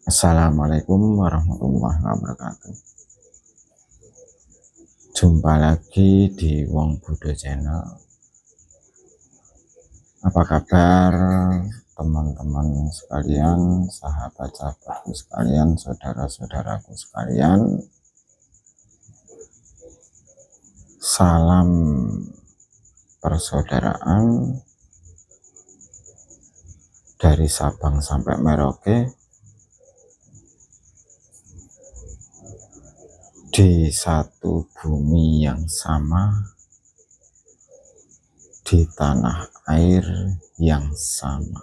Assalamualaikum warahmatullahi wabarakatuh. Jumpa lagi di Wong Budo Channel. Apa kabar teman-teman sekalian, sahabat-sahabatku sekalian, saudara-saudaraku sekalian? Salam persaudaraan dari Sabang sampai Merauke, di satu bumi yang sama, di tanah air yang sama.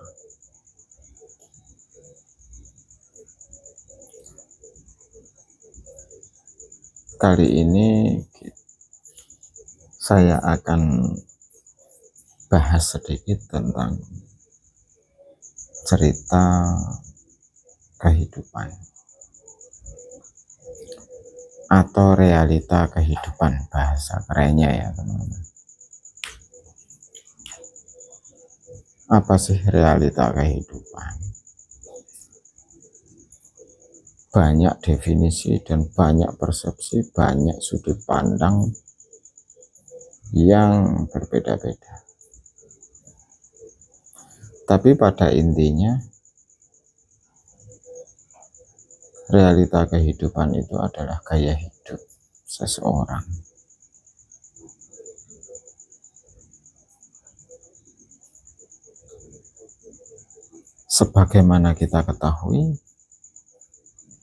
Kali ini saya akan bahas sedikit tentang cerita kehidupan atau realita kehidupan, bahasa kerennya ya teman-teman. Apa sih realita kehidupan? Banyak definisi dan banyak persepsi, banyak sudut pandang yang berbeda-beda. Tapi pada intinya, realita kehidupan itu adalah gaya hidup seseorang. Sebagaimana kita ketahui,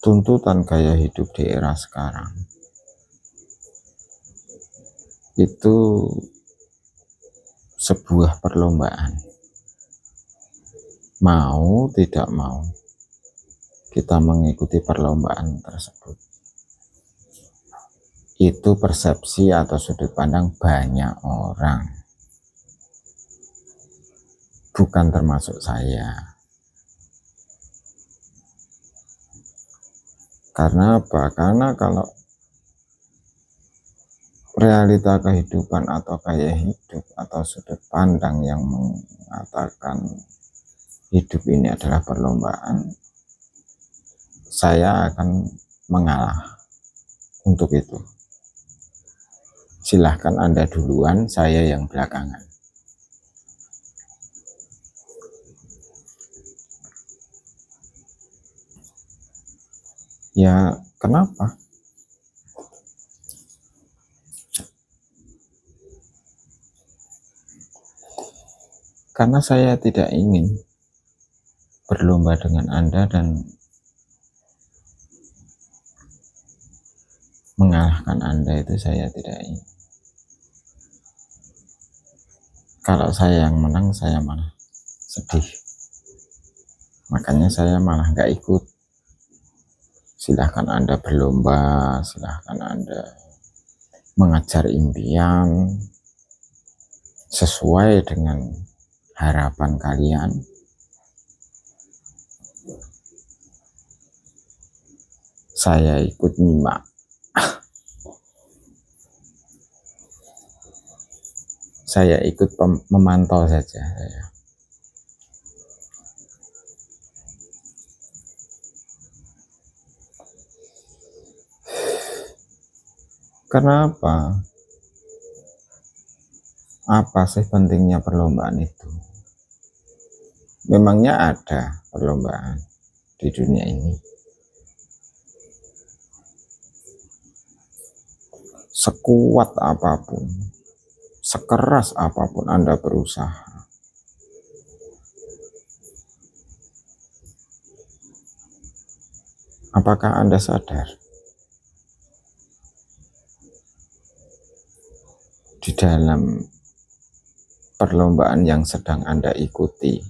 tuntutan gaya hidup di era sekarang itu sebuah perlombaan. Mau tidak mau, kita mengikuti perlombaan tersebut. Itu persepsi atau sudut pandang banyak orang, bukan termasuk saya. Karena apa? Karena kalau realita kehidupan atau gaya hidup atau sudut pandang yang mengatakan hidup ini adalah perlombaan, saya akan mengalah untuk itu. Silahkan Anda duluan, saya yang belakangan. Ya, kenapa? Karena saya tidak ingin berlomba dengan Anda dan mengalahkan Anda, itu saya tidak ingin. Kalau saya yang menang, saya malah sedih. Makanya saya malah nggak ikut. Silahkan Anda berlomba, silahkan Anda mengejar impian sesuai dengan harapan kalian. Saya ikut nyimak. Saya ikut memantau saja saya. Kenapa? Apa sih pentingnya perlombaan itu? Memangnya ada perlombaan di dunia ini? Sekuat apapun, sekeras apapun Anda berusaha, apakah Anda sadar di dalam perlombaan yang sedang Anda ikuti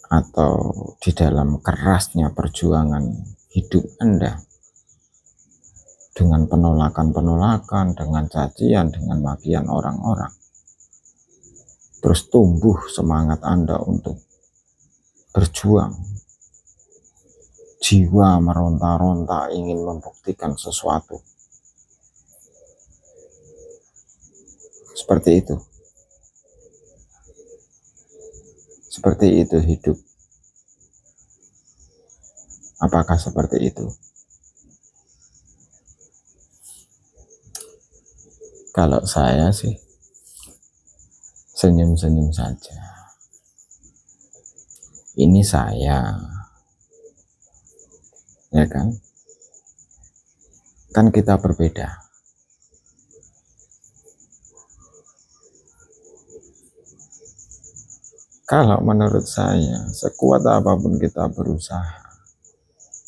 atau di dalam kerasnya perjuangan hidup Anda, dengan penolakan-penolakan, dengan cacian, dengan makian orang-orang, terus tumbuh semangat Anda untuk berjuang, jiwa meronta-ronta ingin membuktikan sesuatu. Seperti itu hidup Apakah seperti itu? Kalau saya sih senyum-senyum saja. Ini saya, ya kan? Kan kita berbeda. Kalau menurut saya, sekuat apapun kita berusaha,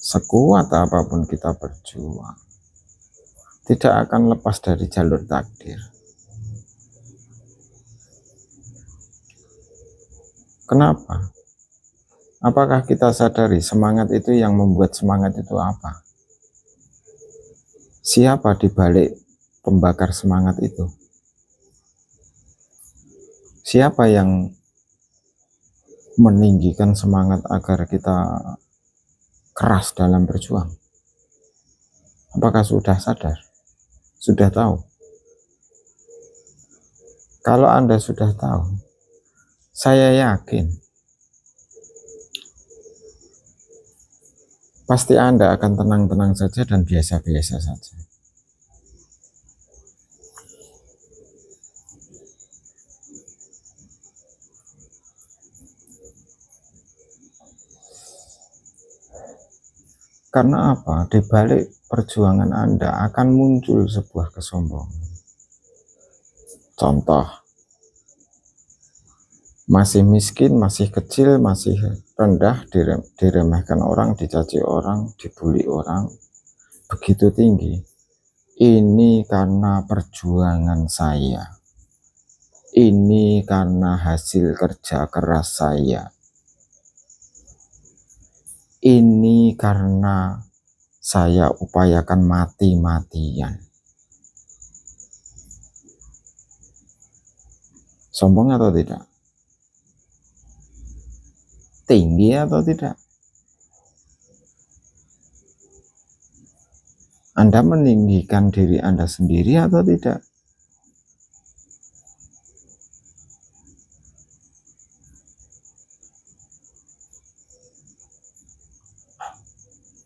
sekuat apapun kita berjuang, tidak akan lepas dari jalur takdir. Kenapa? Apakah kita sadari semangat itu yang membuat semangat itu apa? Siapa di balik pembakar semangat itu? Siapa yang meninggikan semangat agar kita keras dalam berjuang? Apakah sudah sadar? Sudah tahu? Kalau Anda sudah tahu, saya yakin pasti Anda akan tenang-tenang saja dan biasa-biasa saja. Karena apa? Di balik perjuangan Anda akan muncul sebuah kesombongan. Contoh, masih miskin, masih kecil, masih rendah, diremehkan orang, dicaci orang, dibully orang, begitu tinggi. Ini karena perjuangan saya. Ini karena hasil kerja keras saya. Ini karena saya upayakan mati-matian. Sombong atau tidak? Tinggi atau tidak? Anda meninggikan diri Anda sendiri atau tidak?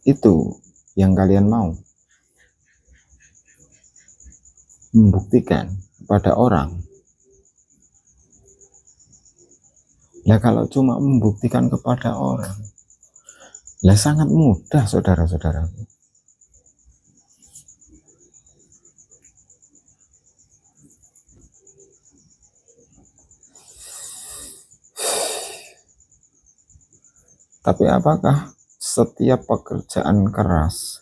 Itu yang kalian mau. Membuktikan kepada orang. Nah, kalau cuma membuktikan kepada orang, lah sangat mudah, saudara-saudara. Tapi apakah setiap pekerjaan keras,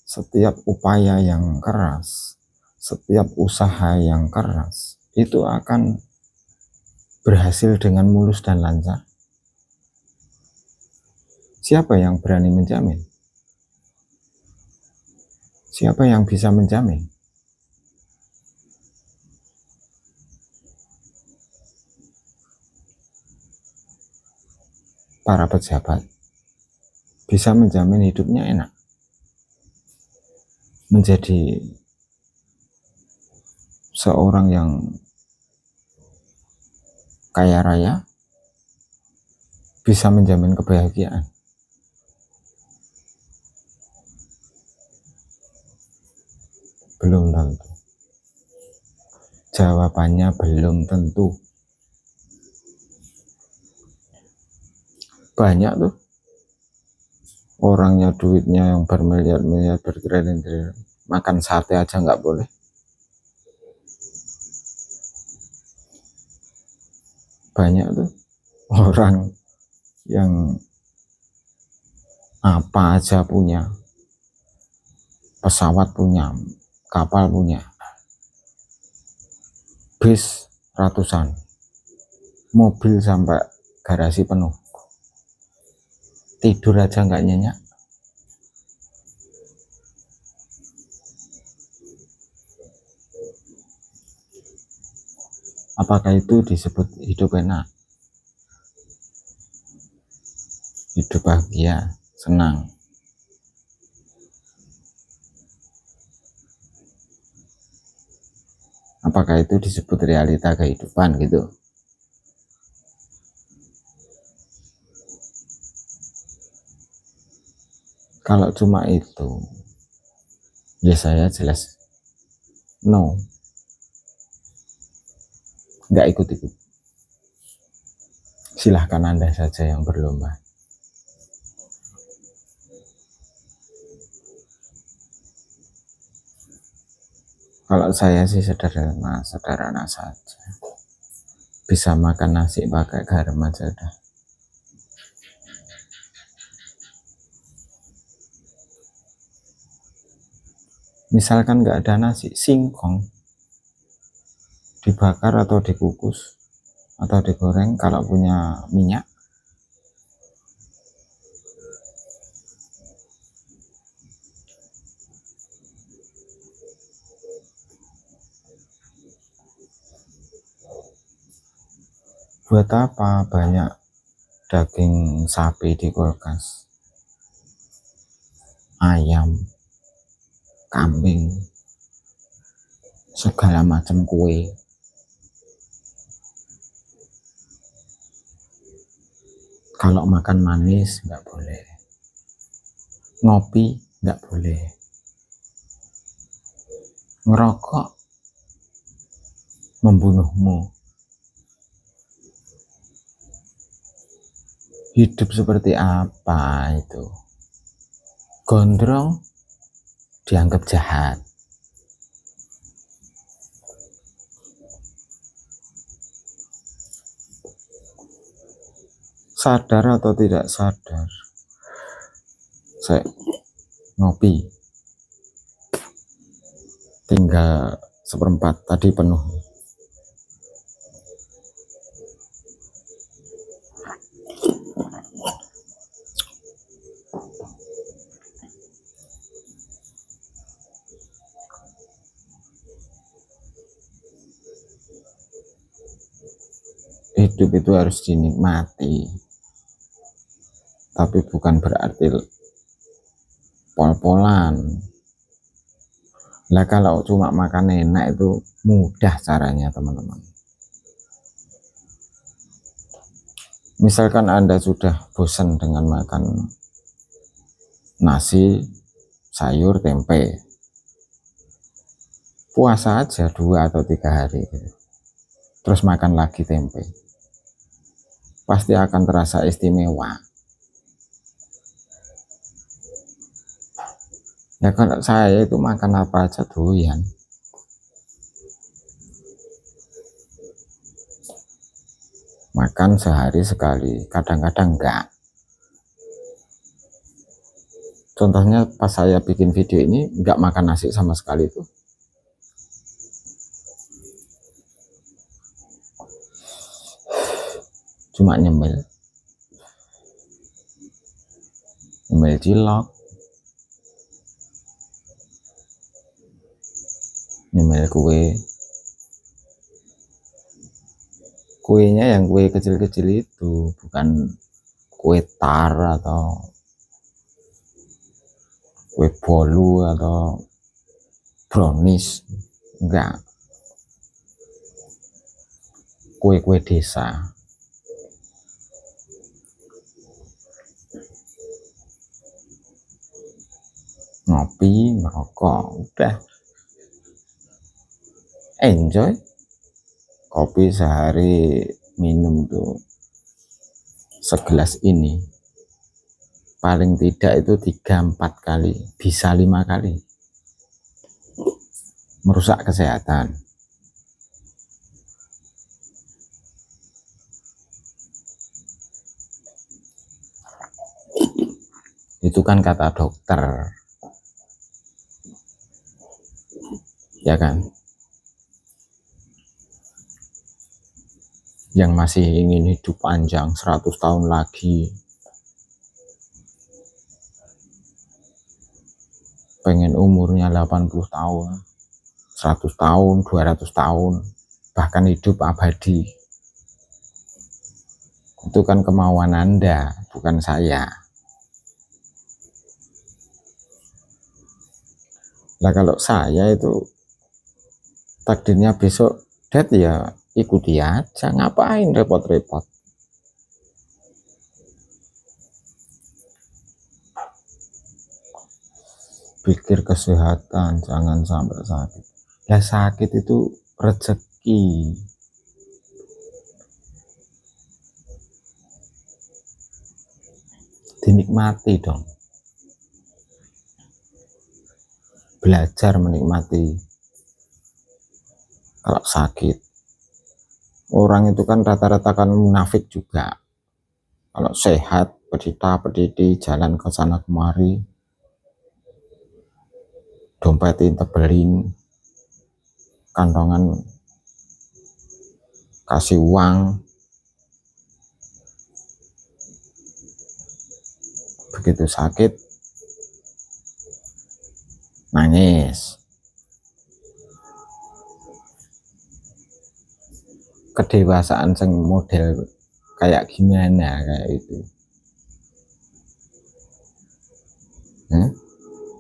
setiap upaya yang keras, setiap usaha yang keras, itu akan berhasil dengan mulus dan lancar? Siapa yang berani menjamin? Siapa yang bisa menjamin? Para pejabat bisa menjamin hidupnya enak, menjadi seorang yang kaya raya, bisa menjamin kebahagiaan. Belum tentu. Jawabannya belum tentu. Banyak tuh orangnya duitnya yang bermiliar-miliar, bertriliun-triliun, makan sate aja nggak boleh. Banyak tuh orang yang apa aja punya, pesawat punya, kapal punya, bis ratusan, mobil sampai garasi penuh, tidur aja nggak nyenyak. Apakah itu disebut hidup enak, hidup bahagia, senang? Apakah itu disebut realita kehidupan gitu? Kalau cuma itu, ya saya jelas no, nggak ikut-ikut. Silahkan Anda saja yang berlomba. Kalau saya sih sederhana saja. Bisa makan nasi pakai garam aja dah. Misalkan nggak ada nasi, singkong dibakar atau dikukus atau digoreng kalau punya minyak. Buat apa banyak daging sapi di kulkas, ayam, kambing, segala macam kue. Kalau makan manis nggak boleh, ngopi nggak boleh, ngerokok membunuhmu. Hidup seperti apa itu? Gondrong dianggap jahat. Sadar atau tidak sadar, saya ngopi tinggal seperempat, tadi penuh. Hidup itu harus dinikmati, tapi bukan berarti pol-polan. Lah kalau cuma makan enak itu mudah caranya, teman-teman. Misalkan Anda sudah bosan dengan makan nasi, sayur, tempe, puasa aja 2 atau 3 hari gitu. Terus makan lagi tempe, pasti akan terasa istimewa. Ya kalau saya itu makan apa aja doyan. Makan sehari sekali, kadang-kadang enggak. Contohnya pas saya bikin video ini enggak makan nasi sama sekali tuh. Cuma nyemil cilok, nyemil kue. Kuenya yang kue kecil-kecil itu, bukan kue tar atau kue bolu atau brownies, enggak. Kue-kue desa. Ngopi, ngerokok, udah. Enjoy. Kopi sehari minum tuh segelas ini. Paling tidak itu 3-4 kali, bisa 5 kali. Merusak kesehatan. Itu kan kata dokter. Ya kan? Yang masih ingin hidup panjang 100 tahun lagi, pengen umurnya 80 tahun, 100 tahun, 200 tahun, bahkan hidup abadi. Itu kan kemauan Anda, bukan saya. Lah kalau saya itu takdirnya besok dead, ya ikuti aja, ngapain repot-repot. pikir kesehatan, jangan sampai sakit. Ya sakit itu rezeki. Dinikmati dong. Belajar menikmati kalau sakit. Orang itu kan rata-rata kan munafik juga. Kalau sehat, pedita-pediti, jalan ke sana kemari, dompetin tebelin, kantongan kasih uang. Begitu sakit, nangis. Kedewasaan sing model kayak gimana kayak itu.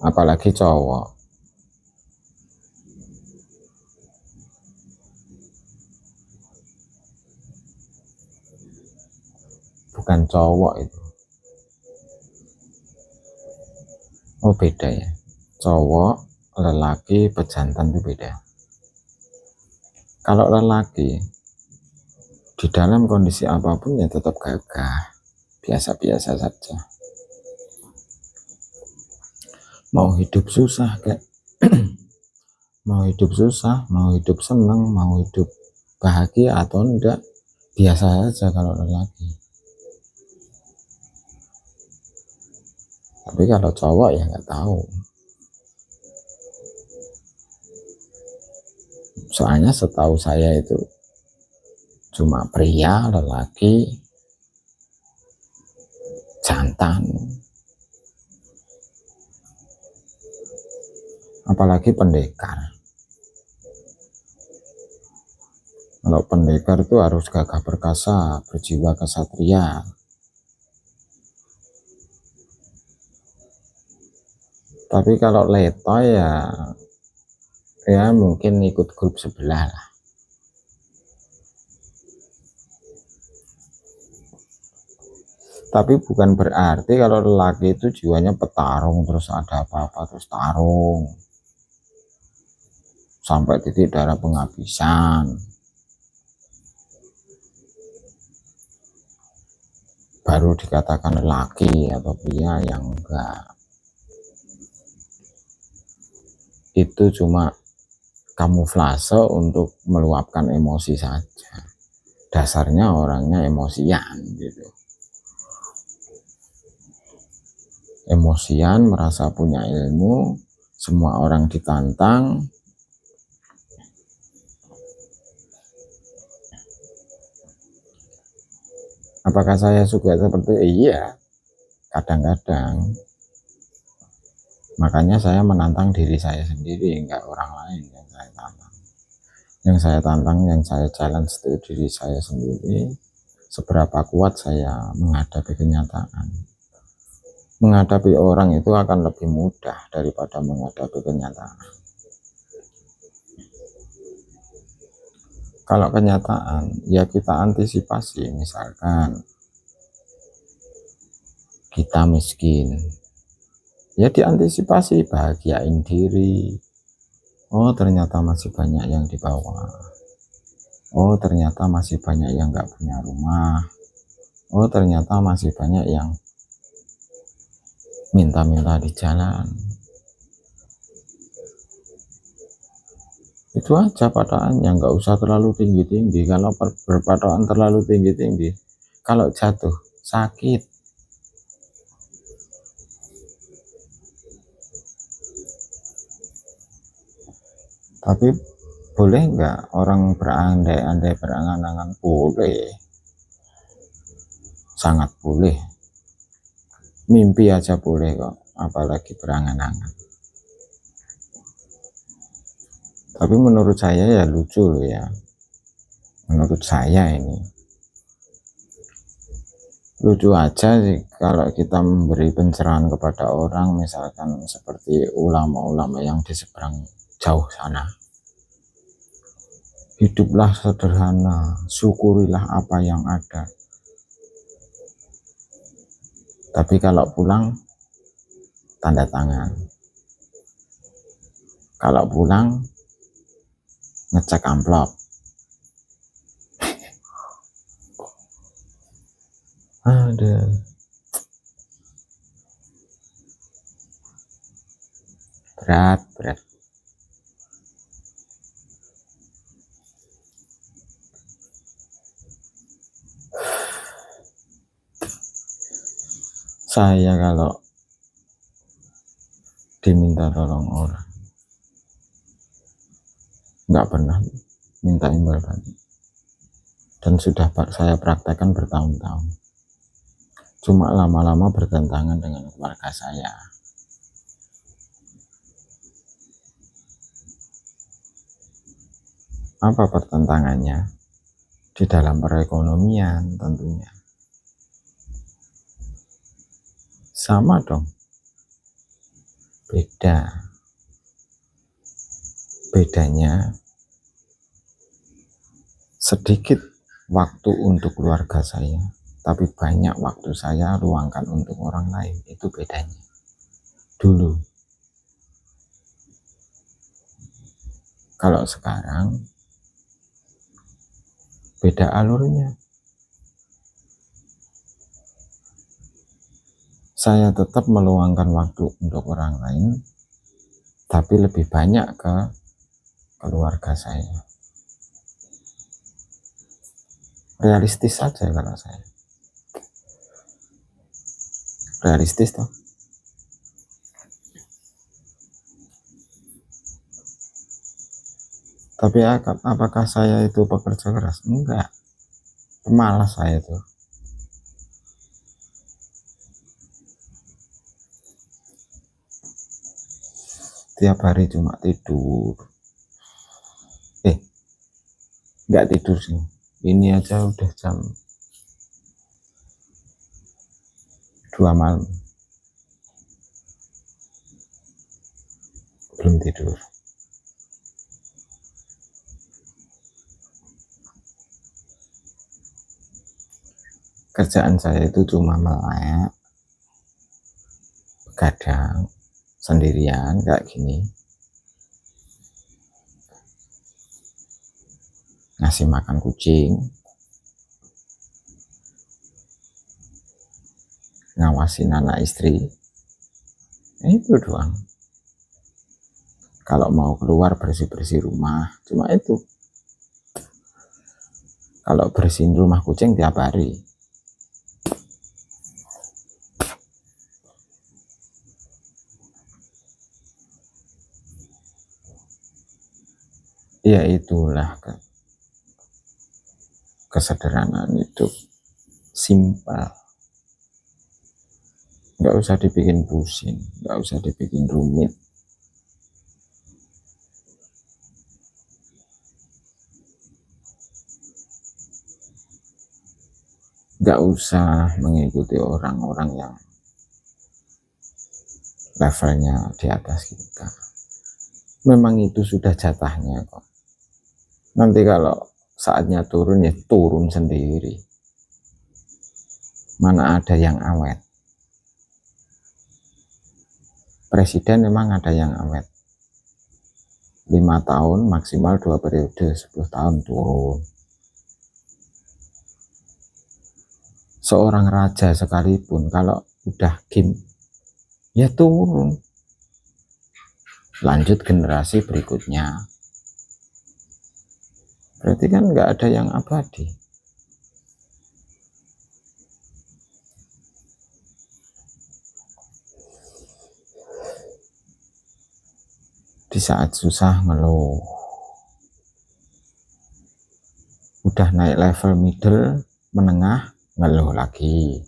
Apalagi cowok. Bukan cowok itu. Oh beda ya. Cowok, lelaki, pejantan itu beda. Kalau lelaki di dalam kondisi apapun ya tetap gagah, biasa-biasa saja. Mau hidup susah kayak mau hidup susah, mau hidup senang, mau hidup bahagia atau enggak, biasa saja kalau lelaki. Tapi kalau cowok ya nggak tahu. Soalnya setahu saya itu cuma pria, lelaki, jantan, apalagi pendekar. Kalau pendekar itu harus gagah perkasa, berjiwa kesatria. Tapi kalau letoy ya mungkin ikut grup sebelah lah. Tapi bukan berarti kalau lelaki itu jiwanya petarung, terus ada apa-apa terus tarung sampai titik darah penghabisan, baru dikatakan lelaki atau pria. Yang enggak, itu cuma kamuflase untuk meluapkan emosi saja. Dasarnya orangnya emosian gitu. Emosian, merasa punya ilmu, semua orang ditantang. Apakah saya suka seperti itu? Iya, kadang-kadang. Makanya saya menantang diri saya sendiri, enggak orang lain yang saya tantang. Yang saya tantang, yang saya challenge itu diri saya sendiri. Seberapa kuat saya menghadapi kenyataan. Menghadapi orang itu akan lebih mudah daripada menghadapi kenyataan. Kalau kenyataan, ya kita antisipasi. Misalkan kita miskin, ya diantisipasi, bahagiain diri. Oh ternyata masih banyak yang di bawah. Oh ternyata masih banyak yang nggak punya rumah. Oh ternyata masih banyak yang minta-minta di jalan. Itu aja patokannya, nggak usah terlalu tinggi-tinggi. Kalau berpatokan terlalu tinggi-tinggi, kalau jatuh sakit. Tapi boleh nggak orang berandai-andai, berangan-angan? Boleh, sangat boleh. Mimpi aja boleh kok, apalagi berangan-angan. Tapi menurut saya ya lucu loh ya. Menurut saya ini lucu aja sih kalau kita memberi pencerahan kepada orang, misalkan seperti ulama-ulama yang di seberang jauh sana. Hiduplah sederhana, syukurilah apa yang ada. Tapi kalau pulang, tanda tangan. Kalau pulang ngecek amplop. Ada berat. Saya kalau diminta tolong orang nggak pernah minta imbal balik, dan sudah saya praktekkan bertahun-tahun. Cuma lama-lama bertentangan dengan keluarga saya. Apa pertentangannya? Di dalam perekonomian tentunya. Sama dong. Bedanya sedikit waktu untuk keluarga saya, tapi banyak waktu saya luangkan untuk orang lain. Itu bedanya. Dulu. Kalau sekarang beda alurnya. Saya tetap meluangkan waktu untuk orang lain, tapi lebih banyak ke keluarga saya. Realistis saja kalau saya. Realistis toh. Tapi apakah saya itu pekerja keras? Enggak. Pemalas saya itu. Tiap hari cuma tidur. Enggak tidur sih. Ini aja udah jam 2 malam. Belum tidur. Kerjaan saya itu cuma melek, begadang, sendirian kayak gini, ngasih makan kucing, ngawasin anak istri, itu doang. Kalau mau keluar bersih-bersih rumah, cuma itu. Kalau bersihin rumah kucing tiap hari. Ya itulah kesederhanaan hidup, simpel. Nggak usah dibikin pusing, nggak usah dibikin rumit. Nggak usah mengikuti orang-orang yang levelnya di atas kita. Memang itu sudah jatahnya kok. Nanti kalau saatnya turun ya turun sendiri. Mana ada yang awet. Presiden memang ada yang awet. 5 tahun maksimal 2 periode, 10 tahun turun. Seorang raja sekalipun kalau udah game ya turun. Lanjut generasi berikutnya. Berarti kan nggak ada yang abadi. Di saat susah ngeluh. Udah naik level middle, menengah, ngeluh lagi.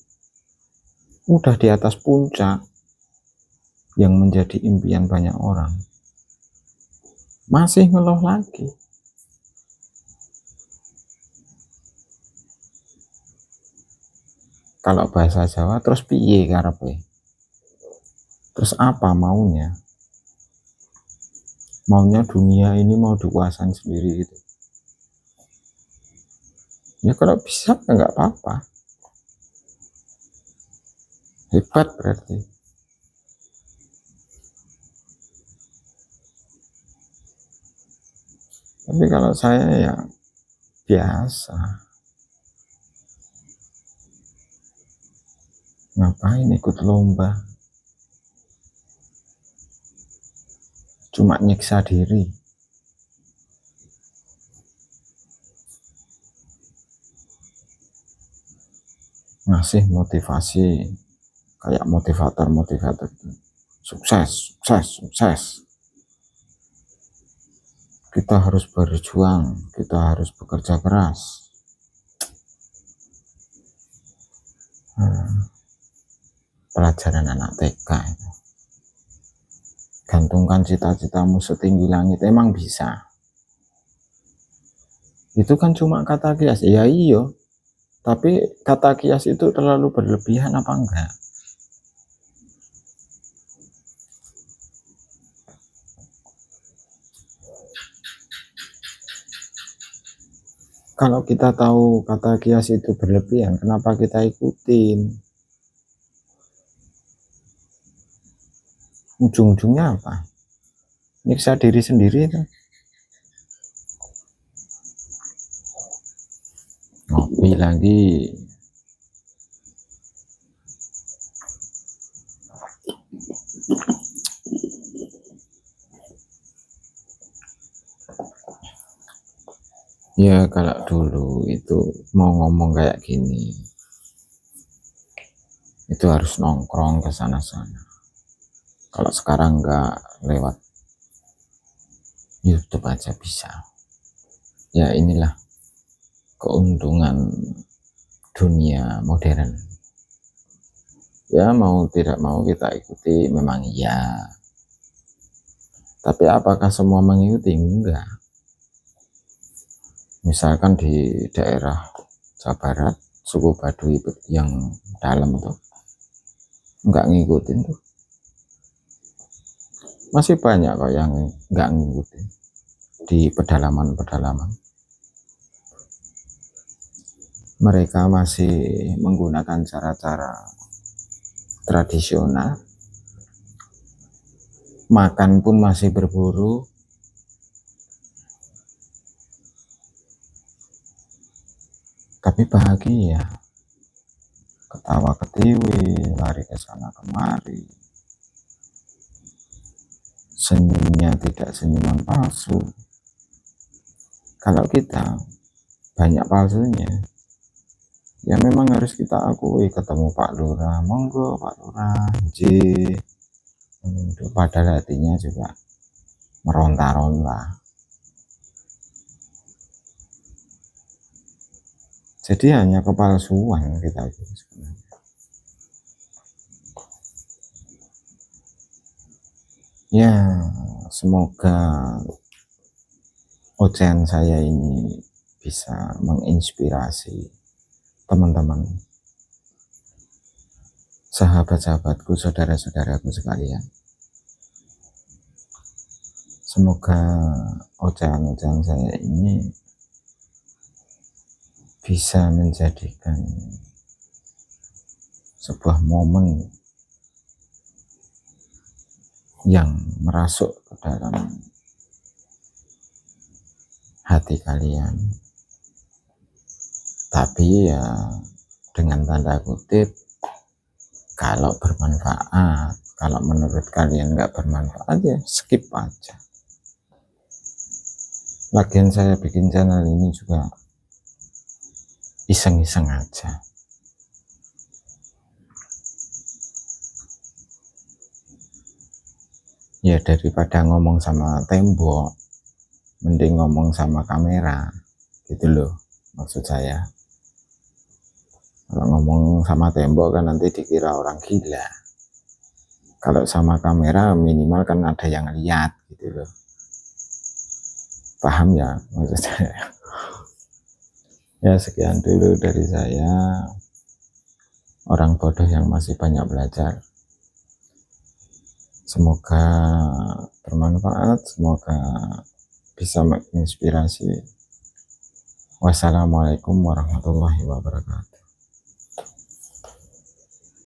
Udah di atas puncak yang menjadi impian banyak orang, masih ngeluh lagi. Kalau bahasa Jawa terus piye karepe? Terus apa maunya? Maunya dunia ini mau dikuasain sendiri gitu. Ya kalau bisa nggak apa-apa. Hebat berarti. Tapi kalau saya ya biasa, ngapain ikut lomba, cuma nyiksa diri. Ngasih motivasi kayak motivator sukses, sukses, sukses, kita harus berjuang, kita harus bekerja keras. Pelajaran anak TK itu. Gantungkan cita-citamu setinggi langit, emang bisa? Itu kan cuma kata kias. Ya iyo, tapi kata kias itu terlalu berlebihan apa enggak? Kalau kita tahu kata kias itu berlebihan, kenapa kita ikutin? Ujung-ujungnya apa? Nyiksa diri sendiri kan? Ngopi lagi. Ya kalau dulu itu mau ngomong kayak gini, itu harus nongkrong ke sana-sana. Kalau sekarang nggak, lewat YouTube aja bisa. Ya inilah keuntungan dunia modern. Ya mau tidak mau kita ikuti, memang iya. Tapi apakah semua mengikuti? Enggak. Misalkan di daerah Jawa Barat, suku Baduy yang dalam tuh nggak ngikutin tuh. Masih banyak kok yang nggak ngikutin di pedalaman-pedalaman. Mereka masih menggunakan cara-cara tradisional, makan pun masih berburu, tapi bahagia, ketawa ketiwi, lari ke sana kemari, senyumnya tidak senyuman palsu. Kalau kita banyak palsunya, ya memang harus kita akui. Ketemu Pak Lurah, monggo Pak Lurah, padahal hatinya juga meronta-ronta. Jadi hanya kepalsuan kita itu sebenarnya. Ya, semoga ocehan saya ini bisa menginspirasi teman-teman, sahabat-sahabatku, saudara-saudaraku sekalian. Semoga ocehan-ocehan saya ini bisa menjadikan sebuah momen yang merasuk ke dalam hati kalian. Tapi ya dengan tanda kutip, kalau bermanfaat. Kalau menurut kalian nggak bermanfaat, ya skip aja. Lagian saya bikin channel ini juga iseng-iseng aja. Ya daripada ngomong sama tembok, mending ngomong sama kamera, gitu loh maksud saya. Kalau ngomong sama tembok kan nanti dikira orang gila. Kalau sama kamera minimal kan ada yang lihat, gitu loh. Paham ya maksud saya? Ya sekian dulu dari saya, orang bodoh yang masih banyak belajar. Semoga bermanfaat, semoga bisa menginspirasi. Wassalamualaikum warahmatullahi wabarakatuh.